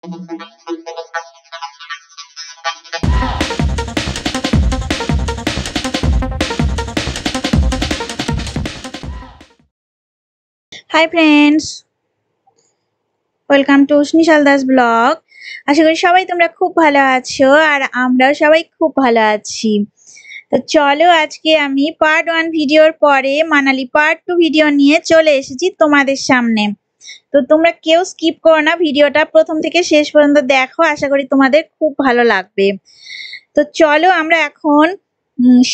High friends, welcome to Snishal Das blog. আশা করি সবাই তোমরা খুব ভালো আছো আর আমরাও সবাই খুব ভালো আছি। তো চলো, আজকে আমি পার্ট 1 ভিডিওর পরে মানালি পার্ট 2 ভিডিও নিয়ে চলে এসেছি তোমাদের সামনে। তো তোমরা কেউ স্কিপ করো না, ভিডিওটা প্রথম থেকে শেষ পর্যন্ত দেখো, আশা করি তোমাদের খুব ভালো লাগবে। তো চলো, আমরা এখন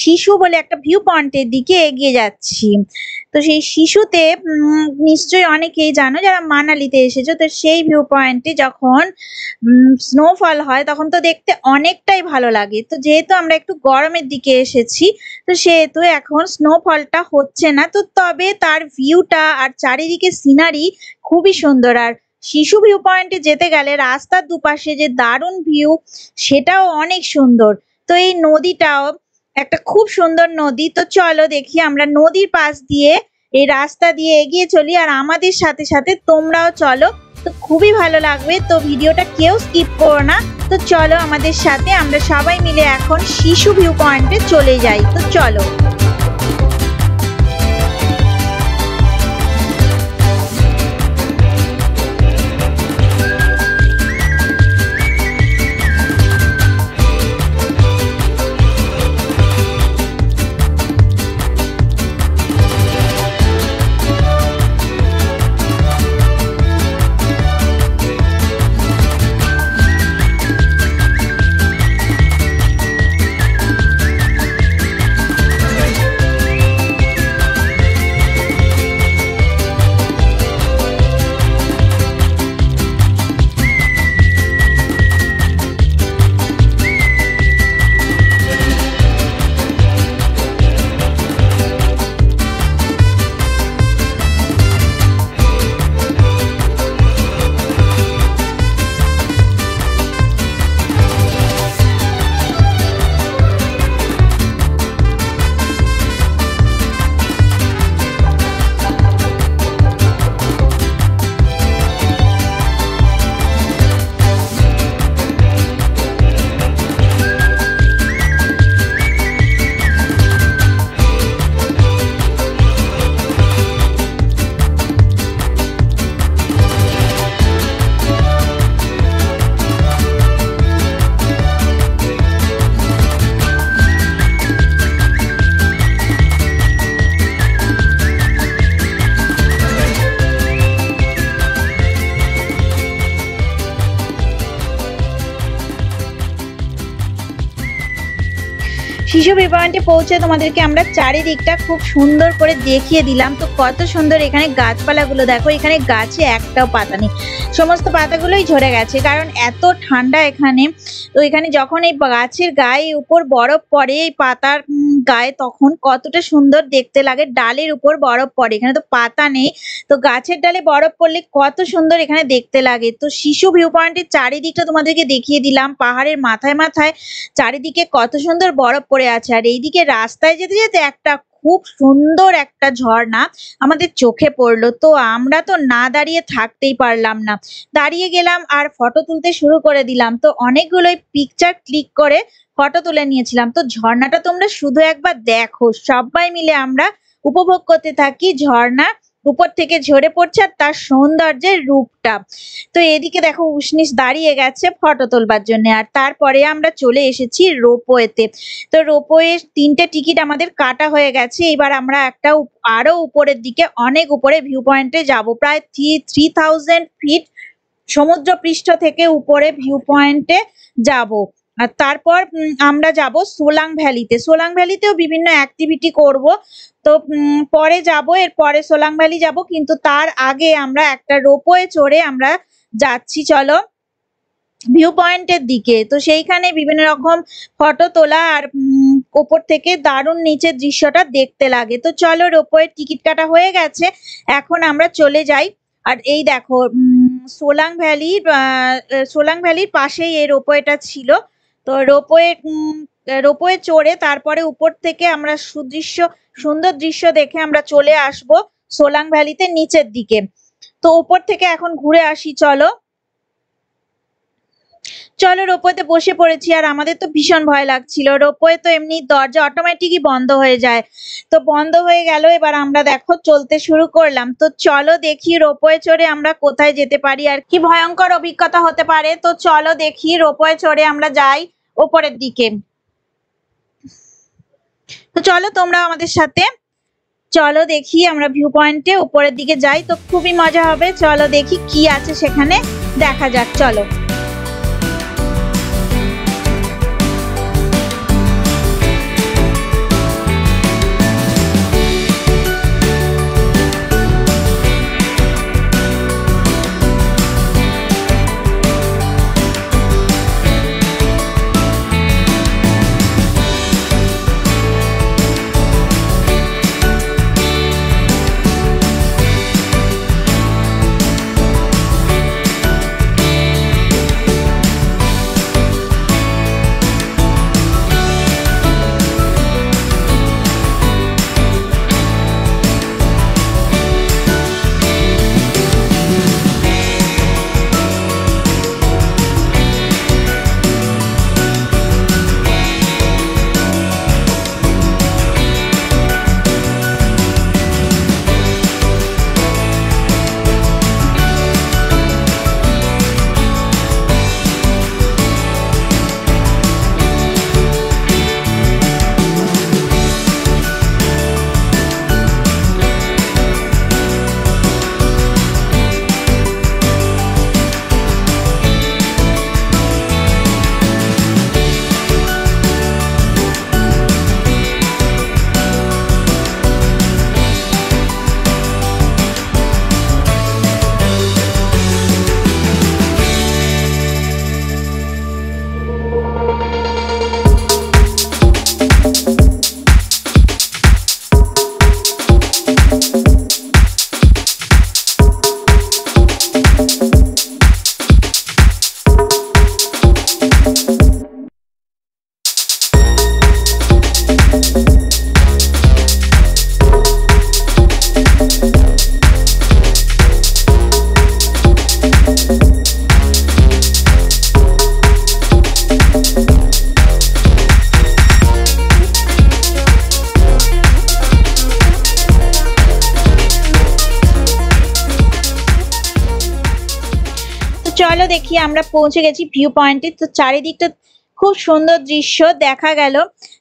শিশু বলে একটা ভিউ পয়েন্টের দিকে এগিয়ে যাচ্ছি। তো সেই শিশুতে নিশ্চয়ই অনেকেই জানো যারা মানালিতে এসেছো, তো সেই ভিউ পয়েন্টে যখন স্নোফল হয় তখন তো দেখতে অনেকটাই ভালো লাগে। তো যেহেতু আমরা একটু গরমের দিকে এসেছি, তো সেহেতু এখন স্নোফলটা হচ্ছে না, তো তবে তার ভিউটা আর চারিদিকে সিনারি খুবই সুন্দর। আর শিশু ভিউ পয়েন্টে যেতে গেলে রাস্তার দুপাশে যে দারুণ ভিউ, সেটাও অনেক সুন্দর। তো এই নদীটাও একটা খুব সুন্দর নদী। তো চলো দেখি, আমরা নদীর পাশ দিয়ে এই রাস্তা দিয়ে এগিয়ে চলি আর আমাদের সাথে সাথে তোমরাও চলো, তো খুবই ভালো লাগবে। তো ভিডিওটা কেউ স্কিপ করো না। তো চলো আমাদের সাথে, আমরা সবাই মিলে এখন শিশু ভিউ পয়েন্টে চলে যাই। তো চলো। শিশু ভিউ পয়েন্টে পৌঁছে তোমাদেরকে আমরা চারিদিকটা খুব সুন্দর করে দেখিয়ে দিলাম। তো কত সুন্দর এখানে গাছপালাগুলো দেখো, এখানে গাছে একটাও পাতা নেই, সমস্ত পাতাগুলোই ঝরে গেছে, কারণ এত ঠান্ডা এখানে। তো এখানে যখন এই গাছের গায়ে উপর বরফ পড়ে, এই পাতার গায়ে, তখন কতটা সুন্দর দেখতে লাগে। ডালের উপর বরফ পড়ে, এখানে তো পাতা নেই, তো গাছের ডালে বরফ পড়লে কত সুন্দর এখানে দেখতে লাগে। তো শিশু ভিউ পয়েন্টের চারিদিকটা তোমাদেরকে দেখিয়ে দিলাম, পাহাড়ের মাথায় মাথায় চারিদিকে কত সুন্দর বরফ পড়ে আছে। আর এইদিকে রাস্তায় যেতে যেতে একটা খুব সুন্দর একটা ঝর্ণা আমাদের চোখে পড়লো। তো আমরা তো না দাঁড়িয়ে থাকতেই পারলাম না, দাঁড়িয়ে গেলাম আর ফটো তুলতে শুরু করে দিলাম। তো অনেকগুলোই পিকচার ক্লিক করে ফটো তুলে নিয়েছিলাম। তো ঝর্ণাটা তোমরা শুধু একবার দেখো, সবাই মিলে আমরা উপভোগ করতে থাকি ঝর্ণা উপর থেকে ঝরে পড়ছে আর তার সৌন্দর্যের রূপটা। তো এদিকে দেখো উষ্ণিস দাঁড়িয়ে গেছে ফটো তোলবার জন্য। আর তারপরে আমরা চলে এসেছি রোপওয়েতে। তো রোপওয়ে 3টে টিকিট আমাদের কাটা হয়ে গেছে। এবার আমরা একটা আরো উপরের দিকে, অনেক উপরে ভিউ পয়েন্টে যাব, প্রায় 3000 ফিট সমুদ্র পৃষ্ঠ থেকে উপরে ভিউ পয়েন্টে যাব। আর তারপর আমরা যাব সোলাং ভ্যালিতে। সোলাং ভ্যালিতেও বিভিন্ন অ্যাক্টিভিটি করব। তো পরে যাব, এর পরে সোলাং ভ্যালি যাব, কিন্তু তার আগে আমরা একটা রোপওয়ে চড়ে আমরা যাচ্ছি চলো ভিউ পয়েন্টের দিকে। তো সেইখানে বিভিন্ন রকম ফটো তোলা আর ওপর থেকে দারুণ নিচের দৃশ্যটা দেখতে লাগে। তো চলো, রোপওয়ের টিকিট কাটা হয়ে গেছে, এখন আমরা চলে যাই। আর এই দেখো সোলাং ভ্যালির পাশেই এই রোপওয়েটা ছিল। তো রোপওয়ে চড়ে তারপরে উপর থেকে আমরা সুন্দর দৃশ্য দেখে আমরা চলে আসব সোলাং ভ্যালিতে নিচের দিকে। তো উপর থেকে এখন ঘুরে আসি চলো। চলো রোপওয়েতে বসে পড়েছি আর আমাদের তো ভীষণ ভয় লাগছিল। রোপওয়ে তো এমনি দরজা অটোমেটিকই বন্ধ হয়ে যায়, তো বন্ধ হয়ে গেল। এবার আমরা দেখো চলতে শুরু করলাম। তো চলো দেখি রোপওয়ে চড়ে আমরা কোথায় যেতে পারি আর কি ভয়ঙ্কর অভিজ্ঞতা হতে পারে। তো চলো দেখি রোপওয়ে চড়ে আমরা যাই ওপরের দিকে। তো চলো তোমরা আমাদের সাথে, চলো দেখি আমরা ভিউ পয়েন্টে উপরের দিকে যাই, তো খুবই মজা হবে। চলো দেখি কি আছে সেখানে, দেখা যাক চলো। চলো দেখি আমরা পৌঁছে গেছি ভিউ পয়েন্টে। তো চারিদিকটা খুব সুন্দর দৃশ্য দেখা গেল।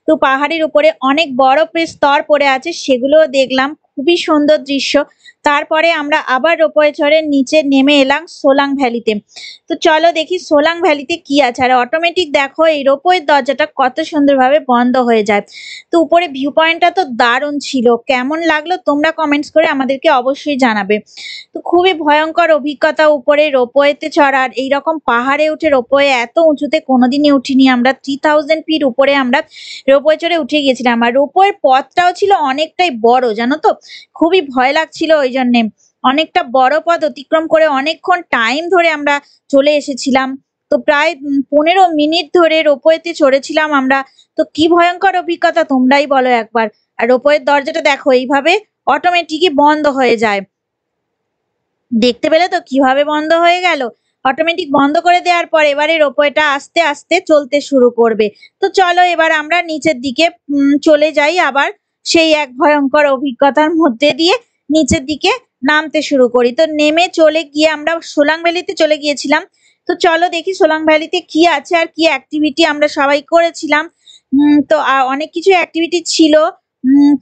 তো পাহাড়ের উপরে অনেক বরফের স্তর পড়ে আছে, সেগুলোও দেখলাম, খুবই সুন্দর দৃশ্য। তারপরে আমরা আবার রোপওয়ে চড়ে নিচে নেমে এলাম সোলাং ভ্যালিতে। তো চলো দেখি সোলাং ভ্যালিতে কি আছে। আর অটোমেটিক দেখো এই রোপওয়ের দরজাটা কত সুন্দরভাবে বন্ধ হয়ে যায়। তো উপরে ভিউ পয়েন্টটা তো দারুণ ছিল, কেমন লাগলো তোমরা কমেন্টস করে আমাদেরকে অবশ্যই জানাবে। তো খুবই ভয়ঙ্কর অভিজ্ঞতা উপরে রোপওয়েতে চড়ার। এইরকম পাহাড়ে উঠে রোপওয়ে এত উঁচুতে কোনোদিনই উঠিনি আমরা। 3000 ফিট উপরে আমরা রোপওয়ে চড়ে উঠে গেছিলাম। আর রোপওয়ের পথটাও ছিল অনেকটাই বড়, জানো তো, খুবই ভয় লাগছিল ওই জন্যে। অনেকটা বড় পথ অতিক্রম করে অনেকক্ষণ টাইম ধরে আমরা চলে এসেছিলাম। তো প্রায় 15 মিনিট ধরে রোপওয়েতে চড়েছিলাম আমরা। তো কি ভয়ঙ্কর অভিজ্ঞতা তোমরাই বলো একবার। আর রোপওয়ের দরজাটা দেখো এইভাবে অটোমেটিকই বন্ধ হয়ে যায়, দেখতে পেলে তো কিভাবে বন্ধ হয়ে গেল। অটোমেটিক বন্ধ করে দেওয়ার পর এবারে রোপওয়েটা আস্তে আস্তে চলতে শুরু করবে। তো চলো এবার আমরা নিচের দিকে চলে যাই, আবার সেই এক ভয়ঙ্কর অভিজ্ঞতার মধ্যে দিয়ে নিচের দিকে নামতে শুরু করি। তো নেমে চলে গিয়ে আমরা সোলাং ভ্যালিতে চলে গিয়েছিলাম। তো চলো দেখি সোলাং ভ্যালিতে কি আছে আর কি অ্যাক্টিভিটি আমরা সবাই করেছিলাম। তো অনেক কিছু অ্যাক্টিভিটি ছিল।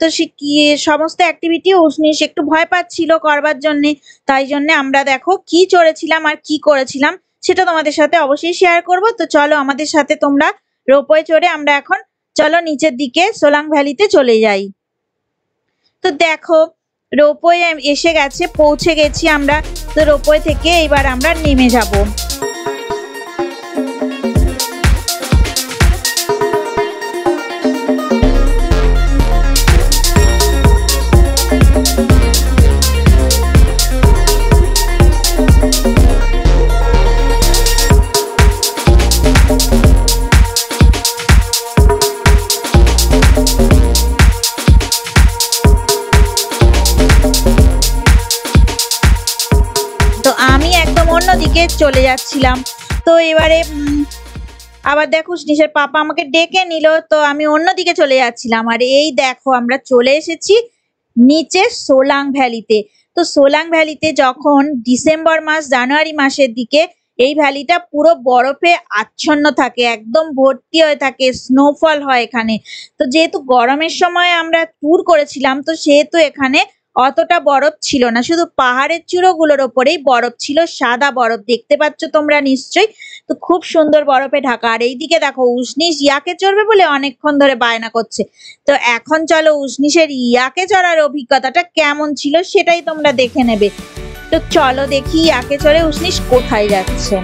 তো সে কি সমস্ত অ্যাক্টিভিটি উষ্ণিস একটু ভয় পাচ্ছিল করবার জন্যে, তাই জন্য আমরা দেখো কি চড়েছিলাম আর কি করেছিলাম সেটা তোমাদের সাথে অবশ্যই শেয়ার করব। তো চলো আমাদের সাথে তোমরা রোপওয়ে চড়ে আমরা এখন চলো নিচের দিকে সোলাং ভ্যালিতে চলে যাই। তো দেখো রোপওয়ে এসে গেছে, পৌঁছে গেছি আমরা। তো রোপওয়ে থেকে এবার আমরা নেমে যাব। অন্যদিকে চলে যাচ্ছিলাম। তো এবারে আবার দেখো উষ্ণিসের পাপা আমাকে ডেকে নিল, তো আমি অন্যদিকে চলে যাচ্ছিলাম। আর এই দেখো আমরা চলে এসেছি নিচে সোলাং ভ্যালিতে। তো সোলাং ভ্যালিতে যখন ডিসেম্বর মাস জানুয়ারি মাসের দিকে এই ভ্যালিটা পুরো বরফে আচ্ছন্ন থাকে, একদম ভর্তি হয়ে থাকে, স্নোফল হয় এখানে। তো যেহেতু গরমের সময় আমরা ট্যুর করেছিলাম, তো সেহেতু এখানে অতটা বরফ ছিল না, শুধু পাহাড়ের চূড়োগুলোর ওপরেই বরফ ছিল, সাদা বরফ দেখতে পাচ্ছ তোমরা নিশ্চয়ই। তো খুব সুন্দর বরফে ঢাকা। আর এইদিকে দেখো উষ্ণিস ইয়াকে চড়বে বলে অনেকক্ষণ ধরে বায়না করছে। তো এখন চলো উষ্ণিসের ইয়াকে চড়ার অভিজ্ঞতাটা কেমন ছিল সেটাই তোমরা দেখে নেবে। তো চলো দেখি ইয়াকে চড়ে উষ্ণিস কোথায় যাচ্ছে।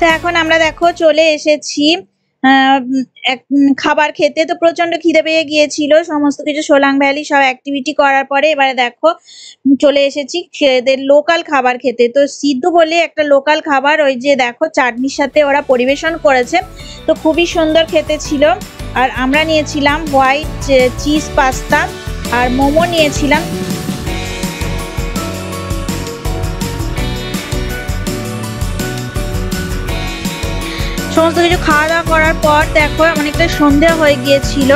তো এখন আমরা দেখো চলে এসেছি খাবার খেতে। তো প্রচন্ড খিদে পেয়ে গিয়েছিল, সমস্ত কিছু সোলাং ভ্যালি সব অ্যাক্টিভিটি করার পরে এবারে দেখো চলে এসেছি এদের লোকাল খাবার খেতে। তো সিদ্ধু বলে একটা লোকাল খাবার, ওই যে দেখো চাটনির সাথে ওরা পরিবেশন করেছে, তো খুবই সুন্দর খেতে ছিল। আর আমরা নিয়েছিলাম হোয়াইট চিজ পাস্তা আর মোমো নিয়েছিলাম। সমস্ত কিছু খাওয়া দাওয়া করার পর দেখো অনেকটা সন্ধ্যা হয়ে গিয়েছিল,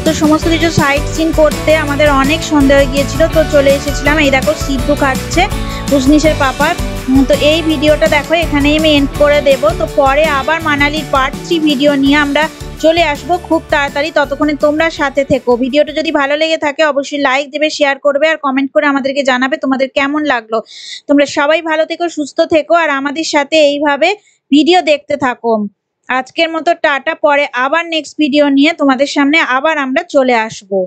তো সমস্ত কিছু সাইট সিন করতে আমাদের অনেক সন্ধ্যা হয়ে গিয়েছিল। তো চলে এসেছিলাম, এই দেখো সিদ্ধু খাচ্ছে উষ্ণিসের পাপা। তো এই ভিডিওটা দেখো এখানেই আমি এন্ড করে দেব। তো পরে আবার মানালির পার্ট 3 ভিডিও নিয়ে আমরা চলে আসবো খুব তাড়াতাড়ি, ততক্ষণে তোমরা সাথে থেকো। ভিডিওটা যদি ভালো লেগে থাকে অবশ্যই লাইক দেবে, শেয়ার করবে আর কমেন্ট করে আমাদেরকে জানাবে তোমাদের কেমন লাগলো। তোমরা সবাই ভালো থেকো, সুস্থ থেকো আর আমাদের সাথে এইভাবে ভিডিও দেখতে থাকো। আজকের মতো টাটা, পরে আবার নেক্সট ভিডিও নিয়ে তোমাদের সামনে আবার আমরা চলে আসবো।